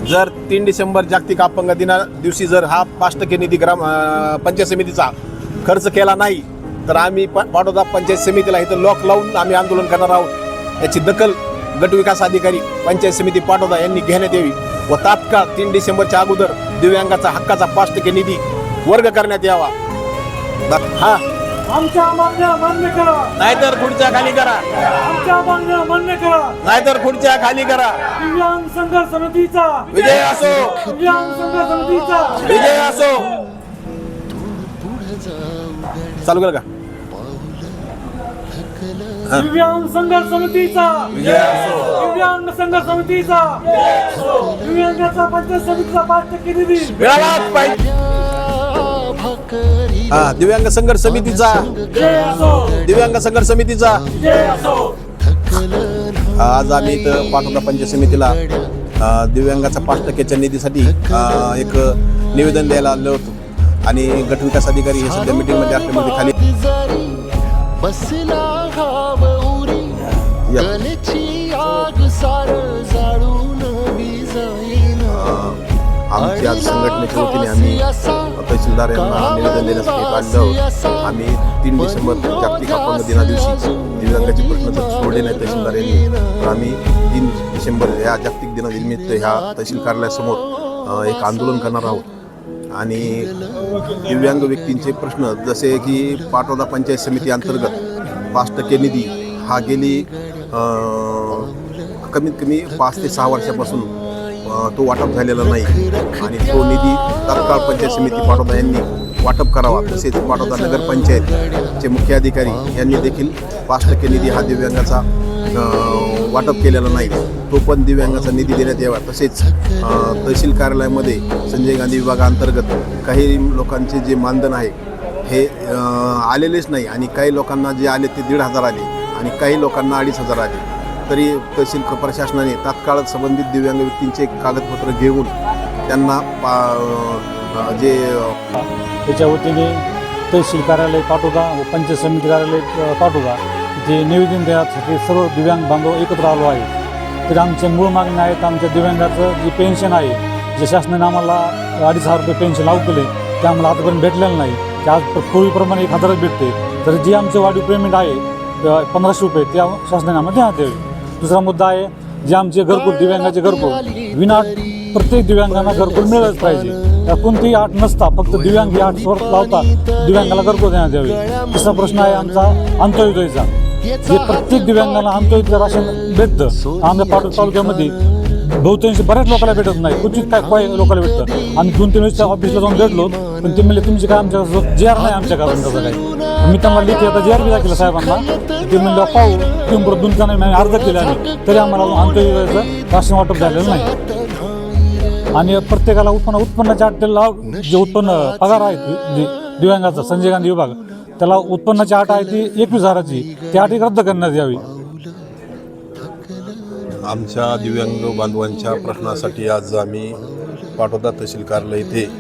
जर 3 डिसेंबर जागतिक अपंग दिना दिवशी जर हा 5% निधी पंचायत समितीचा खर्च केला नाही तर आम्ही पाटोदा पंचायत समितीला इथं लॉक लावून आम्ही आंदोलन करणार आहोत। याची दखल गट विकास अधिकारी पंचायत समिती पाटोदा यांनी घेण्यात यावी व तात्काळ 3 डिसेंबरच्या अगोदर दिव्यांगाचा हक्काचा 5% निधी वर्ग करण्यात यावा। हा आमच्या मागण्या मान्य करा, नाहीतर खुर्च्या खाली करा। आमच्या मागण्या मान्य करा, नाहीतर खुर्च्या खाली करा। दिव्यांग संघर्ष समितीचा विजय असो, दिव्यांग संघर्ष समितीचा विजय असो। चालू कर का? दिव्यांग संघर्ष समितीचा विजय असो, दिव्यांग संघर्ष समितीचा दिव्यांगाचा पंचायत समितीचा 5% निधी मिळालाच पाहिजे। हा दिव्यांग संघर्ष समितीचा, दिव्यांग संघर्ष समितीचा आज आम्ही इथं पाटोदा पंचायत समितीला दिव्यांगाचा 5%च्या निधीसाठी एक निवेदन द्यायला आलो होतो आणि गट विकास अधिकारी हे सध्या मीटिंगमध्ये असल्यामुळे खाली आमची आज संघटनेच्या वतीने आम्ही तहसीलदार यांना निवेदन देण्यासाठी काढलं आहोत। आम्ही 3 डिसेंबर जागतिक अपंग दिना दिवशी दिव्यांगाचे प्रश्न जर सोडले नाही तहसीलदार यांनी तर आम्ही 3 डिसेंबर या जागतिक दिनानिमित्त ह्या तहसील कार्यालयासमोर एक आंदोलन करणार आहोत आणि दिव्यांग व्यक्तींचे प्रश्न जसे की पाटोदा पंचायत समिती अंतर्गत 5% निधी हा गेली कमीत कमी 5 ते 6 वर्षापासून तो वाटप झालेला नाही आणि तो निधी तात्काळ पंचायत समिती पाटोदा यांनी वाटप करावा। तसेच पाटोदा नगरपंचायतचे मुख्य अधिकारी यांनी देखील 5% निधी हा दिव्यांगाचा वाटप केलेला नाही, तो पण दिव्यांगाचा निधी देण्यात यावा। तसेच तहसील कार्यालयामध्ये संजय गांधी विभागाअंतर्गत काही लोकांचे जे मानधन आहे हे आलेलेच नाही आणि काही लोकांना जे आले ते 1,500 आले आणि काही लोकांना 2,500 आले। तरी तहसील प्रशासनाने तात्काळ संबंधित दिव्यांग व्यक्तींचे कागदपत्र घेऊन त्यांना जे त्याच्या वतीने तहसील कार्यालय पाटोदा व पंचायत समिती कार्यालय पाटोदा जे निवेदन देण्यासाठी सर्व दिव्यांग बांधव एकत्र आलो आहे। तर आमच्या मूळ मागण्या आहेत, आमच्या दिव्यांगाचं जी पेन्शन आहे जे शासनाने आम्हाला 2,500 रुपये पेन्शन लागू केले ते आम्हाला आतापर्यंत भेटलेलं नाही, ते आज पूर्वीप्रमाणे 1,000 भेटते। तर जे आमचे वाढीव पेमेंट आहे 1,500 रुपये ते शासनाने आम्हाला देण्यात यावे। दुसरा मुद्दा आहे जे आमचे घरकुल दिव्यांगाचे घरकुल विनाअट प्रत्येक दिव्यांगांना घरकुल मिळालंच पाहिजे, त्या कोणतीही अट नसता फक्त दिव्यांग ही अट लावता दिव्यांगाला घरकुल देण्यात यावे। तिसरा प्रश्न आहे आमचा अंत्योदयचा, जे प्रत्येक दिव्यांगाला अंत्योदय राशन भेटतं आमच्या पाटोदा तालुक्यामध्ये बहुतांशी बऱ्याच लोकांना भेटत नाही, क्वचित काय लोकांना भेटतं। आम्ही 2-3 वेळेस त्या ऑफिसला जाऊन भेटलो पण ते म्हणले तुमची काय आमच्या JR नाही आमच्याकडून तसं काही। मी त्यांना लिखी आता JR बी दाखवलं साहेबांना, ते म्हणलं पाहू तुम्ही परत 2 आम्ही अर्ज केले आम्ही तरी आम्हाला अंत्योदयाचं राशन वाटप झालेलं नाही। आणि प्रत्येकाला उत्पन्नाच्या अटीला जे उत्पन्न पगार आहे दिव्यांगाचा संजय गांधी विभाग त्याला उत्पन्नाची अट आहे ती 21,000ची, त्या अटी रद्द करण्यात यावी। आमच्या दिव्यांग बांधवांच्या प्रश्नासाठी आज आम्ही पाटोदा तहसील कार्यालय येथे